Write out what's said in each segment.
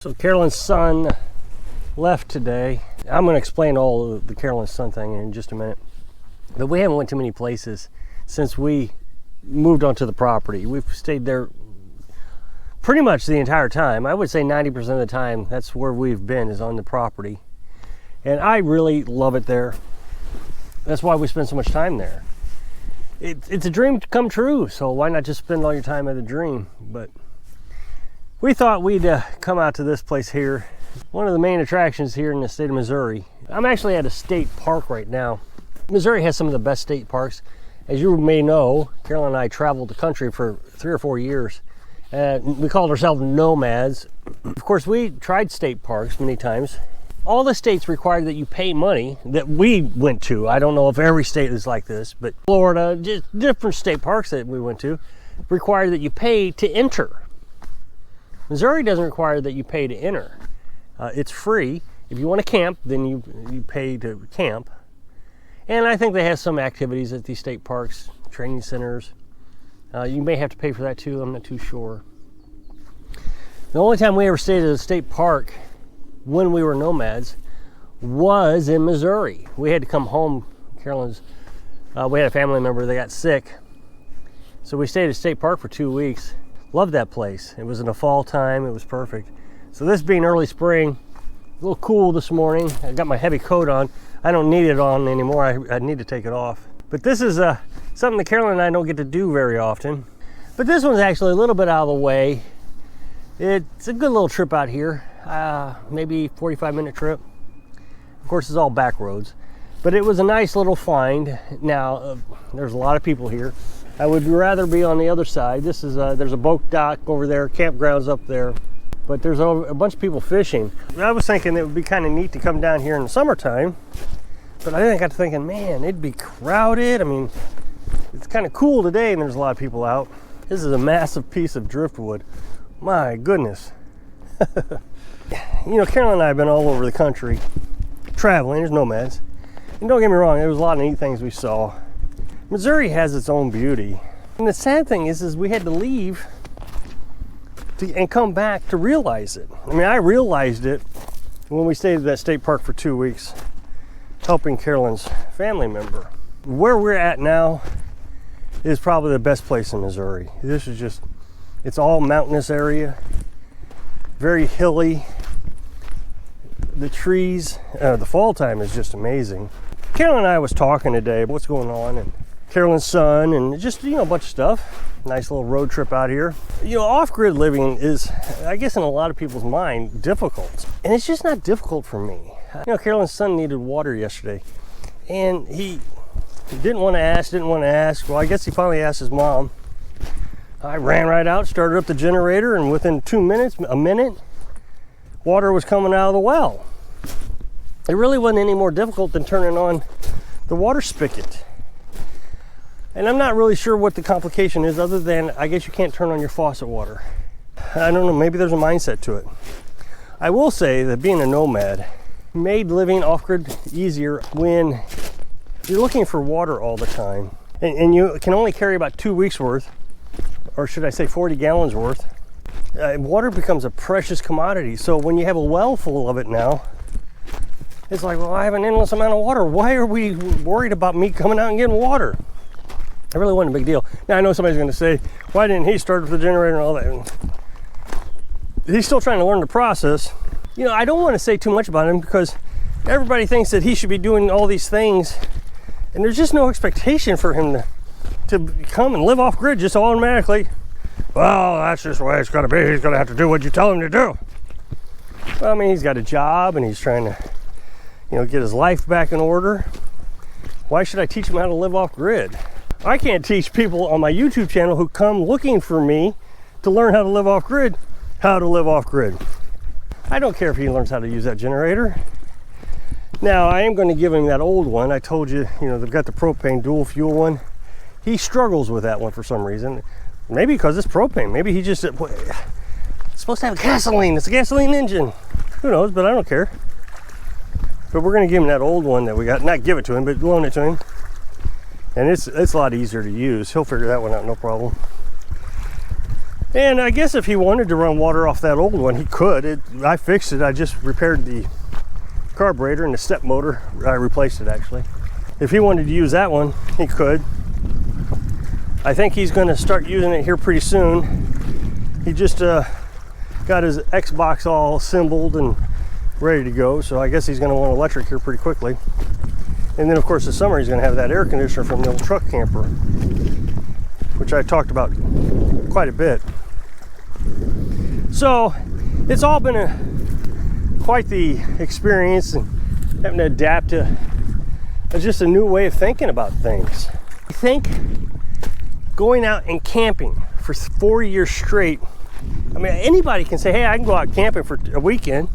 So Carolyn's son left today. I'm going to explain all of the Carolyn's son thing in just a minute. But we haven't went to many places since we moved onto the property. We've stayed there pretty much the entire time. I would say 90% of the time that's where we've been, is on the property. And I really love it there. That's why we spend so much time there. It's a dream to come true, so why not just spend all your time at a dream? But we thought we'd come out to this place here. One of the main attractions here in the state of Missouri. I'm actually at a state park right now. Missouri has some of the best state parks. As you may know, Carolyn and I traveled the country for 3 or 4 years. We called ourselves nomads. Of course, we tried state parks many times. All the states require that you pay money that we went to. I don't know if every state is like this, but Florida, just different state parks that we went to, require that you pay to enter. Missouri doesn't require that you pay to enter. It's free. If you want to camp, then you pay to camp. And I think they have some activities at these state parks, training centers. You may have to pay for that too, I'm not too sure. The only time we ever stayed at a state park when we were nomads was in Missouri. We had to come home. Carolyn's, we had a family member that got sick. So we stayed at a state park for 2 weeks. Loved that place. It was in the fall time, it was perfect. So this being early spring, a little cool this morning. I got my heavy coat on. I don't need it on anymore, I need to take it off. But this is something that Carolyn and I don't get to do very often. But this one's actually a little bit out of the way. It's a good little trip out here, maybe 45-minute trip. Of course, it's all back roads. But it was a nice little find. Now, there's a lot of people here. I would rather be on the other side. This is there's a boat dock over there, campgrounds up there, but there's a bunch of people fishing. I was thinking it would be kind of neat to come down here in the summertime, but I got to thinking, man, it'd be crowded. I mean, it's kind of cool today and there's a lot of people out. This is a massive piece of driftwood. My goodness. You know, Carolyn and I have been all over the country traveling as nomads. And don't get me wrong, there was a lot of neat things we saw. Missouri has its own beauty. And the sad thing is we had to leave and come back to realize it. I mean, I realized it when we stayed at that state park for 2 weeks, helping Carolyn's family member. Where we're at now is probably the best place in Missouri. This is just, it's all mountainous area, very hilly. The trees, the fall time is just amazing. Carolyn and I was talking today about what's going on, and Carolyn's son, and just, you know, a bunch of stuff. Nice little road trip out here. You know, off-grid living is, I guess in a lot of people's mind, difficult. And it's just not difficult for me. You know, Carolyn's son needed water yesterday, and he didn't want to ask. Well, I guess he finally asked his mom. I ran right out, started up the generator, and within a minute, water was coming out of the well. It really wasn't any more difficult than turning on the water spigot. And I'm not really sure what the complication is, other than I guess you can't turn on your faucet water. I don't know, maybe there's a mindset to it. I will say that being a nomad made living off-grid easier when you're looking for water all the time. And you can only carry about 2 weeks worth, or should I say 40 gallons worth. Water becomes a precious commodity. So when you have a well full of it now, it's like, well, I have an endless amount of water. Why are we worried about me coming out and getting water? It really wasn't a big deal. Now, I know somebody's going to say, why didn't he start with the generator and all that? He's still trying to learn the process. You know, I don't want to say too much about him because everybody thinks that he should be doing all these things, and there's just no expectation for him to come and live off grid just automatically. Well, that's just the way it's going to be. He's going to have to do what you tell him to do. Well, I mean, he's got a job and he's trying to, you know, get his life back in order. Why should I teach him how to live off grid? I can't teach people on my YouTube channel who come looking for me to learn how to live off grid, how to live off grid. I don't care if he learns how to use that generator. Now, I am going to give him that old one. I told you, you know, they've got the propane dual fuel one. He struggles with that one for some reason. Maybe because it's propane. Maybe he just, it's supposed to have gasoline. It's a gasoline engine. Who knows, but I don't care. But we're going to give him that old one that we got. Not give it to him, but loan it to him. And it's a lot easier to use. He'll figure that one out, no problem. And I guess if he wanted to run water off that old one, he could. I fixed it. I just repaired the carburetor and the step motor. I replaced it actually. If he wanted to use that one, he could. I think he's going to start using it here pretty soon. He just got his Xbox all assembled and ready to go, so I guess he's going to want electric here pretty quickly. And then of course this summer he's going to have that air conditioner from the old truck camper, which I talked about quite a bit. So it's all been quite the experience, and having to adapt to just a new way of thinking about things. I think going out and camping for 4 years straight, I mean, anybody can say, hey, I can go out camping for a weekend,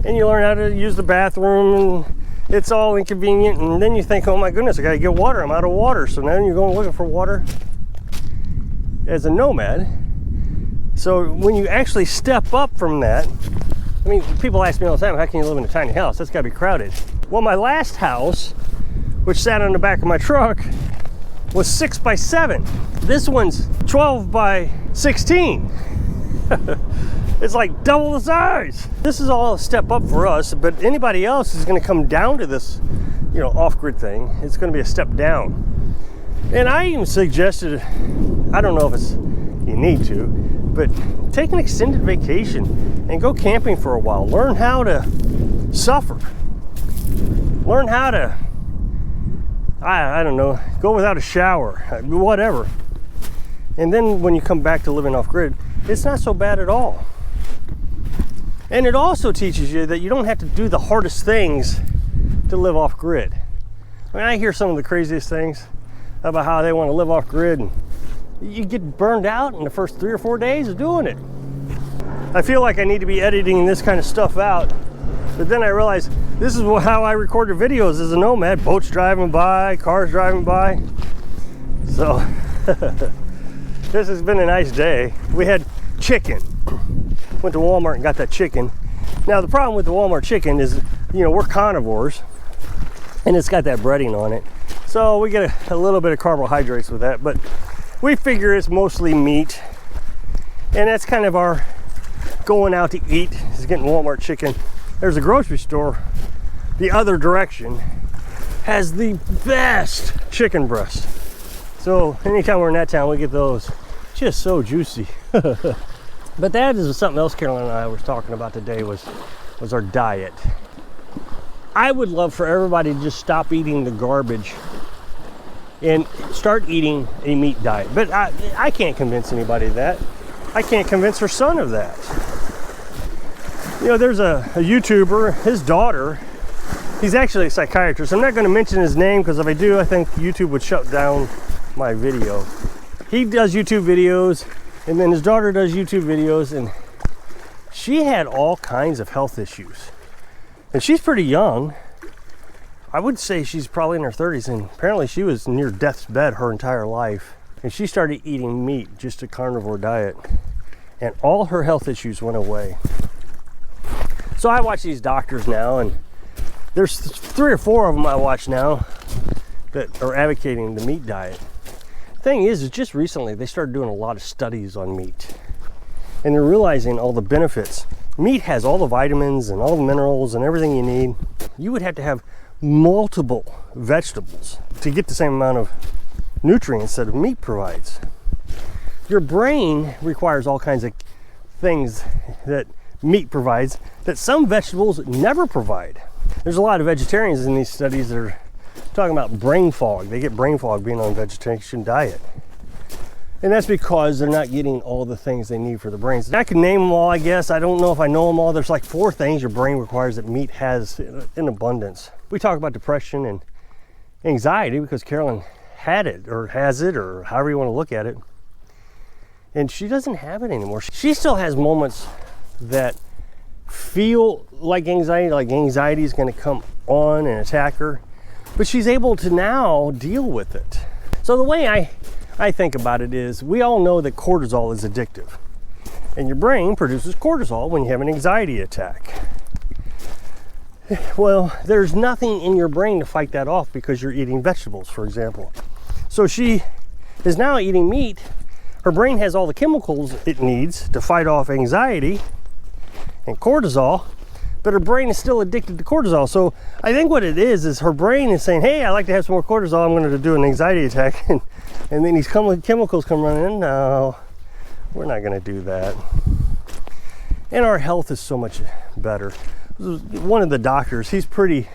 and you learn how to use the bathroom, and it's all inconvenient, and then you think, oh my goodness, I gotta get water, I'm out of water. So now you're going looking for water as a nomad. So when you actually step up from that, I mean, people ask me all the time, how can you live in a tiny house? That's gotta be crowded. Well, my last house, which sat on the back of my truck, was 6 by 7. This one's 12 by 16. It's like double the size. This is all a step up for us, but anybody else is going to come down to this, you know, off-grid thing. It's going to be a step down. And I even suggested, I don't know if it's you need to, but take an extended vacation and go camping for a while. Learn how to suffer. Learn how to, I don't know, go without a shower, whatever. And then when you come back to living off grid, it's not so bad at all. And it also teaches you that you don't have to do the hardest things to live off grid. I mean, I hear some of the craziest things about how they want to live off grid, and you get burned out in the first 3 or 4 days of doing it. I feel like I need to be editing this kind of stuff out, but then I realize this is how I recorded videos as a nomad. Boats driving by, cars driving by. So this has been a nice day. We had chicken. Went to Walmart and got that chicken. Now the problem with the Walmart chicken is, you know, we're carnivores, and it's got that breading on it. So we get a little bit of carbohydrates with that, but we figure it's mostly meat. And that's kind of our going out to eat, is getting Walmart chicken. There's a grocery store the other direction, has the best chicken breast. So anytime we're in that town, we get those. Just so juicy. But that is something else Carolyn and I was talking about today, was our diet. I would love for everybody to just stop eating the garbage and start eating a meat diet. But I can't convince anybody of that. I can't convince her son of that. You know, there's a YouTuber, his daughter, he's actually a psychiatrist. I'm not going to mention his name because if I do, I think YouTube would shut down my video. He does YouTube videos, and then his daughter does YouTube videos, and she had all kinds of health issues. And she's pretty young. I would say she's probably in her 30s, and apparently she was near death's bed her entire life. And she started eating meat, just a carnivore diet, and all her health issues went away. So I watch these doctors now, and there's 3 or 4 of them I watch now that are advocating the meat diet. Thing is just recently they started doing a lot of studies on meat, and they're realizing all the benefits. Meat has all the vitamins and all the minerals and everything you need. You would have to have multiple vegetables to get the same amount of nutrients that meat provides. Your brain requires all kinds of things that meat provides that some vegetables never provide. There's a lot of vegetarians in these studies that are talking about brain fog. They get brain fog being on a vegetation diet. And that's because they're not getting all the things they need for the brains. I can name them all, I guess. I don't know if I know them all. There's like 4 things your brain requires that meat has in abundance. We talk about depression and anxiety because Carolyn had it, or has it, or however you want to look at it. And she doesn't have it anymore. She still has moments that feel like anxiety is going to come on and attack her. But she's able to now deal with it. So the way I think about it is, we all know that cortisol is addictive. And your brain produces cortisol when you have an anxiety attack. Well, there's nothing in your brain to fight that off because you're eating vegetables, for example. So she is now eating meat. her brain has all the chemicals it needs to fight off anxiety and cortisol, but her brain is still addicted to cortisol. So I think what it is her brain is saying, hey, I like to have some more cortisol, I'm going to do an anxiety attack. And then these chemicals come running in. No, we're not going to do that. And our health is so much better. One of the doctors, he's pretty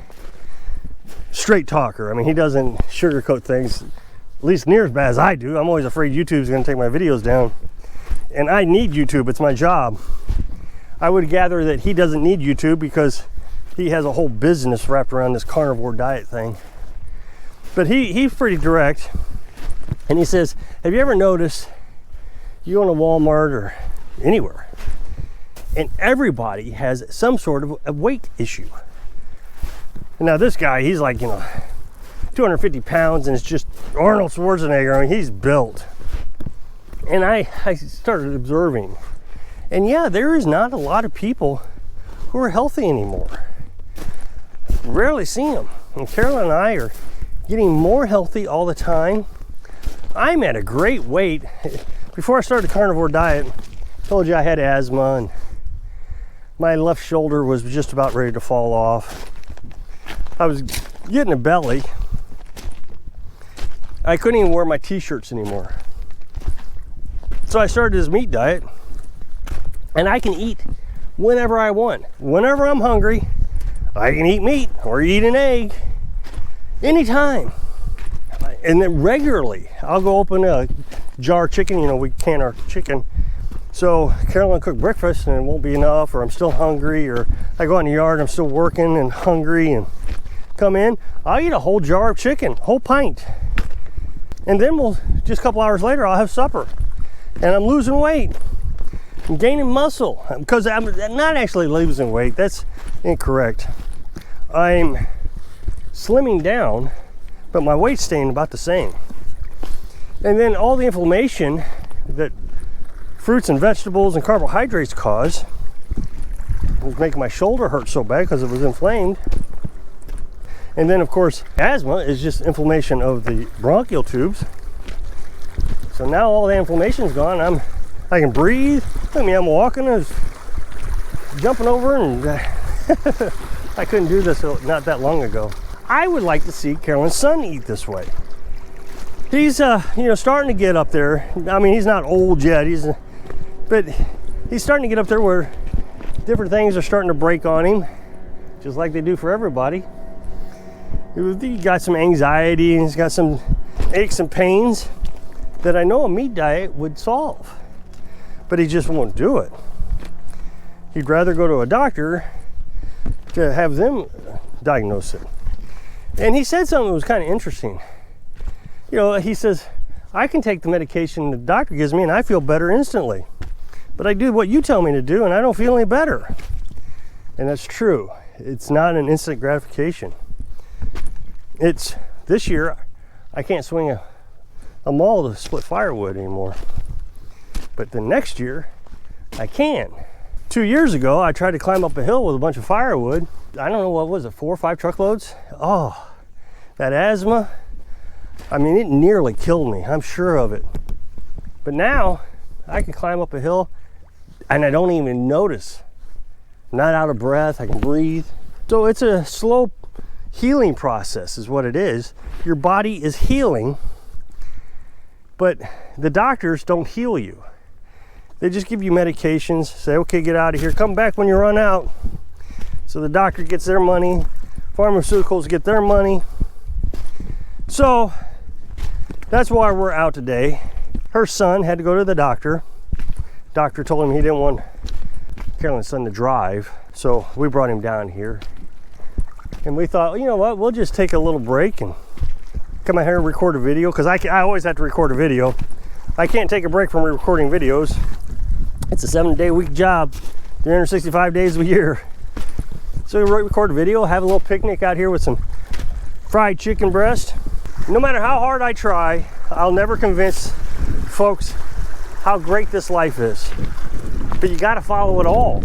straight talker. I mean, he doesn't sugarcoat things, at least near as bad as I do. I'm always afraid YouTube's going to take my videos down. And I need YouTube, it's my job. I would gather that he doesn't need YouTube because he has a whole business wrapped around this carnivore diet thing. But he's pretty direct. And he says, have you ever noticed you go to Walmart or anywhere, and everybody has some sort of a weight issue? And now this guy, he's like, 250 pounds, and it's just Arnold Schwarzenegger. I mean, he's built. And I started observing. And yeah, there is not a lot of people who are healthy anymore. Rarely see them. And Carolyn and I are getting more healthy all the time. I'm at a great weight. Before I started the carnivore diet, I told you I had asthma and my left shoulder was just about ready to fall off. I was getting a belly. I couldn't even wear my t-shirts anymore. So I started this meat diet, and I can eat whenever I want. Whenever I'm hungry, I can eat meat or eat an egg anytime. And then regularly, I'll go open a jar of chicken. We can our chicken. So Carolyn cook breakfast and it won't be enough, or I'm still hungry, or I go out in the yard, I'm still working and hungry, and come in, I'll eat a whole jar of chicken, whole pint. And then just a couple hours later, I'll have supper. And I'm losing weight. I'm gaining muscle, because I'm not actually losing weight. That's incorrect. I'm slimming down, but my weight's staying about the same. And then all the inflammation that fruits and vegetables and carbohydrates cause was making my shoulder hurt so bad because it was inflamed. And then, of course, asthma is just inflammation of the bronchial tubes. So now all the inflammation's gone. I can breathe. I mean, I'm walking, I was jumping over, and I couldn't do this not that long ago. I would like to see Carolyn's son eat this way. He's, starting to get up there. I mean, he's not old yet, but he's starting to get up there where different things are starting to break on him, just like they do for everybody. He got some anxiety, and he's got some aches and pains that I know a meat diet would solve, but he just won't do it. He'd rather go to a doctor to have them diagnose it. And he said something that was kind of interesting. He says, I can take the medication the doctor gives me and I feel better instantly, but I do what you tell me to do and I don't feel any better. And that's true. It's not an instant gratification. This year, I can't swing a maul to split firewood anymore. But the next year, I can. 2 years ago, I tried to climb up a hill with a bunch of firewood. I don't know, what was it, 4 or 5 truckloads? Oh, that asthma, I mean, it nearly killed me, I'm sure of it. But now, I can climb up a hill and I don't even notice. I'm not out of breath, I can breathe. So it's a slow healing process is what it is. Your body is healing, but the doctors don't heal you. They just give you medications, say, okay, get out of here, come back when you run out. So the doctor gets their money, pharmaceuticals get their money. So that's why we're out today. Her son had to go to the doctor. Doctor told him he didn't want Carolyn's son to drive, so we brought him down here. And we thought, you know what, we'll just take a little break and come out here and record a video, because I always have to record a video. I can't take a break from recording videos. It's a 7-day-a-week job, 365 days a year. So we record a video, have a little picnic out here with some fried chicken breast. No matter how hard I try, I'll never convince folks how great this life is. But you gotta follow it all.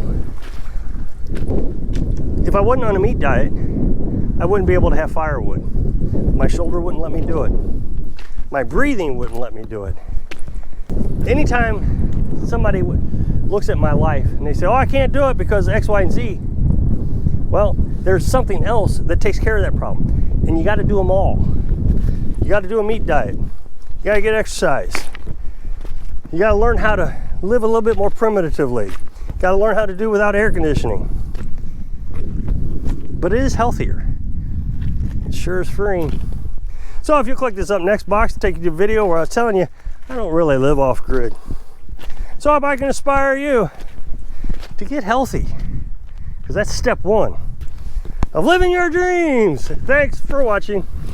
If I wasn't on a meat diet, I wouldn't be able to have firewood. My shoulder wouldn't let me do it. My breathing wouldn't let me do it. anytime somebody looks at my life and they say, oh, I can't do it because X, Y, and Z, well, there's something else that takes care of that problem. And you got to do them all. You got to do a meat diet. You got to get exercise. You got to learn how to live a little bit more primitively. You got to learn how to do without air conditioning. But it is healthier. It sure is freeing. So if you click this up next box to take you to a video where I was telling you, I don't really live off grid. So if I can inspire you to get healthy, because that's step one of living your dreams. Thanks for watching.